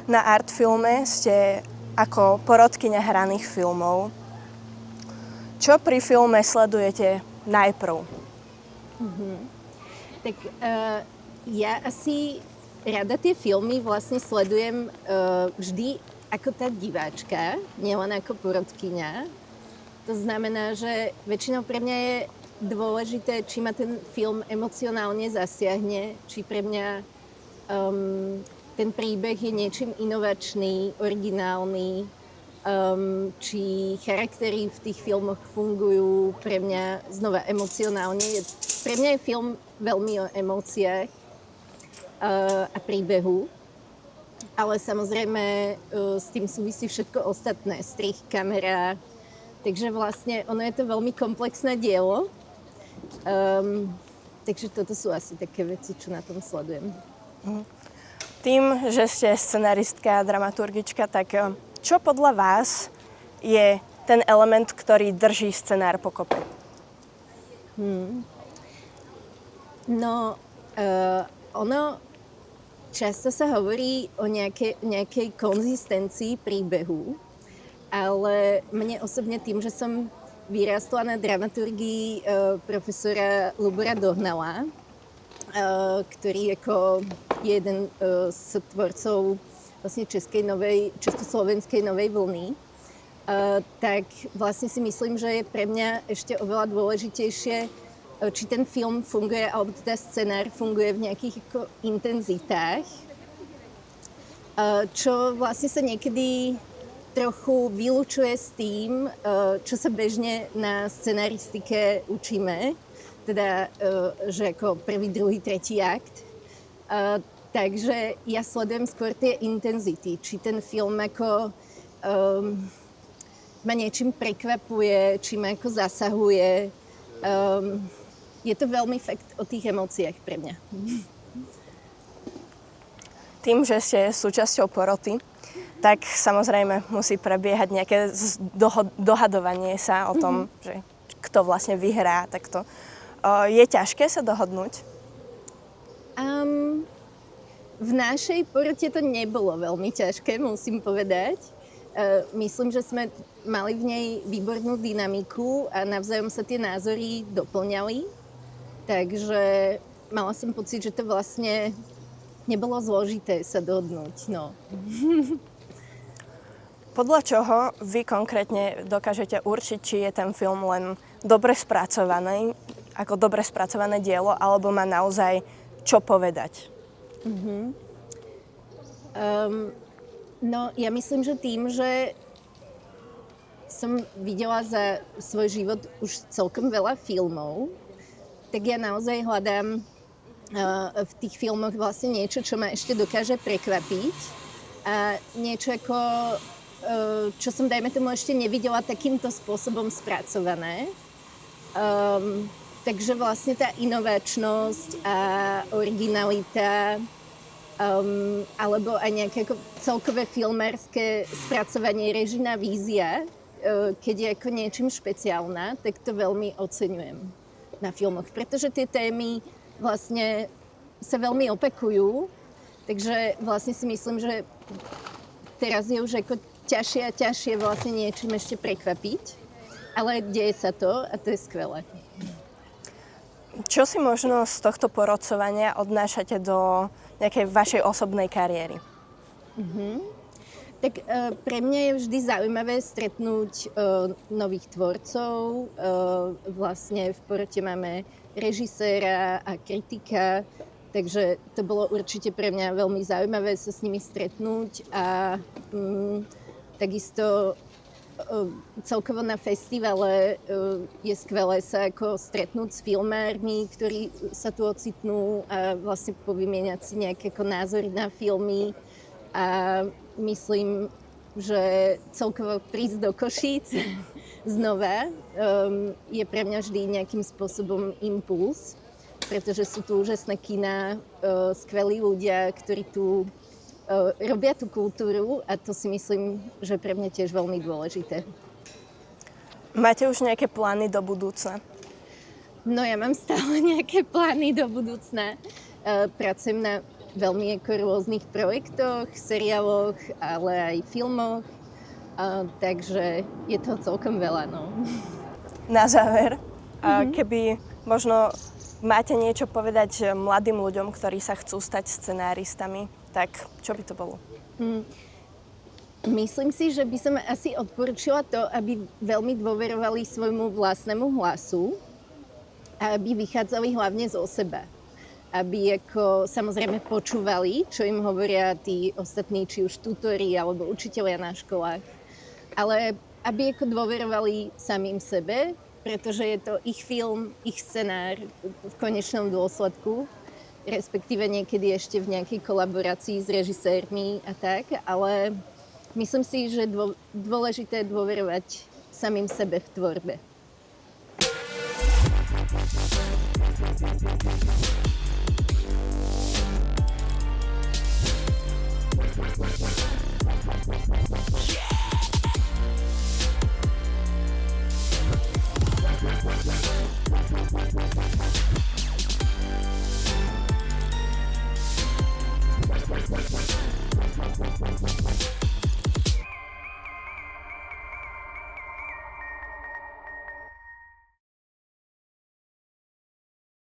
Na Artfilme ste ako porodkyňa hraných filmov. Čo pri filme sledujete najprv? Tak ja asi rada tie filmy vlastne sledujem vždy ako tá diváčka, nielen ako porodkyňa. To znamená, že väčšinou pre mňa je dôležité, či ma ten film emocionálne zasiahne, či pre mňa ten príbeh je niečím inovačný, originálny, či charaktery v tých filmoch fungujú pre mňa znova emocionálne. Pre mňa je film veľmi o emóciách a príbehu, ale samozrejme s tým súvisí všetko ostatné, strih, kamera, takže vlastne ono je to veľmi komplexné dielo. Takže toto sú asi také veci, čo na tom sledujem. Tým, že ste scenaristka a dramaturgička, tak čo podľa vás je ten element, ktorý drží scenár pokope? Ono často sa hovorí o nejakej konzistencii príbehu, ale mne osobne tým, že som vyrástla na dramaturgii profesora Lubora Dohnala, ktorý ako jeden z tvorcov vlastne československej novej vlny, tak vlastne si myslím, že je pre mňa ešte oveľa dôležitejšie, či ten film funguje, alebo teda scenár funguje v nejakých ako intenzitách, čo vlastne sa niekedy trochu vylučuje s tým, čo sa bežne na scenaristike učíme, teda, že ako prvý, druhý, tretí akt. Takže ja sledujem skôr tie intenzity, či ten film ako ma niečím prekvapuje, či ma ako zasahuje. Je to veľmi fakt o tých emóciách pre mňa. Tým, že ste súčasťou poroty, tak samozrejme musí prebiehať nejaké dohadovanie sa o tom, že kto vlastne vyhrá takto. Je ťažké sa dohodnúť? V našej porote to nebolo veľmi ťažké, musím povedať. Myslím, že sme mali v nej výbornú dynamiku a navzájom sa tie názory doplňali. Takže mala som pocit, že to vlastne nebolo zložité sa dohodnúť. No. Podľa čoho vy konkrétne dokážete určiť, či je ten film len dobre spracovaný, ako dobre spracované dielo, alebo má naozaj čo povedať? No, ja myslím, že tým, že som videla za svoj život už celkom veľa filmov, tak ja naozaj hľadám v tých filmoch vlastne niečo, čo ma ešte dokáže prekvapiť a niečo ako, čo som, dajme tomu, ešte nevidela takýmto spôsobom spracované. Takže vlastne tá inovačnosť a originalita alebo aj nejaké ako celkové filmárske spracovanie, režijná vízia, keď je ako niečím špeciálna, tak to veľmi oceňujem na filmoch. Pretože tie témy vlastne sa veľmi opakujú, takže vlastne si myslím, že teraz je už ako ťažšie a ťažšie vlastne niečím ešte prekvapiť, ale deje sa to a to je skvelé. Čo si možno z tohto porodcovania odnášate do nejakej vašej osobnej kariéry? Tak pre mňa je vždy zaujímavé stretnúť nových tvorcov. Vlastne v porote máme režiséra a kritika, takže to bolo určite pre mňa veľmi zaujímavé sa s nimi stretnúť a takisto celkovo na festivale je skvelé sa ako stretnúť s filmármi, ktorí sa tu ocitnú a vlastne povymieňať si nejaké ako názory na filmy. A myslím, že celkovo prísť do Košíc znova je pre mňa vždy nejakým spôsobom impuls, pretože sú tu úžasné kina, skvelí ľudia, ktorí tu robia tú kultúru a to si myslím, že pre mňa tiež veľmi dôležité. Máte už nejaké plány do budúcna? No ja mám stále nejaké plány do budúcna. Pracujem na veľmi ako rôznych projektoch, seriáloch, ale aj filmoch. Takže je toho celkom veľa, no. Na záver, keby možno máte niečo povedať mladým ľuďom, ktorí sa chcú stať scenáristami, tak čo by to bolo? Myslím si, že by som asi odporúčila to, aby veľmi dôverovali svojmu vlastnému hlasu a aby vychádzali hlavne zo seba. Aby ako samozrejme počúvali, čo im hovoria tí ostatní, či už tutori alebo učitelia na školách. Ale aby ako dôverovali samým sebe, pretože je to ich film, ich scenár v konečnom dôsledku, respektíve niekedy ešte v nejakej kolaborácii s režisérmi a tak, ale myslím si, že dôležité je dôverovať samým sebe v tvorbe.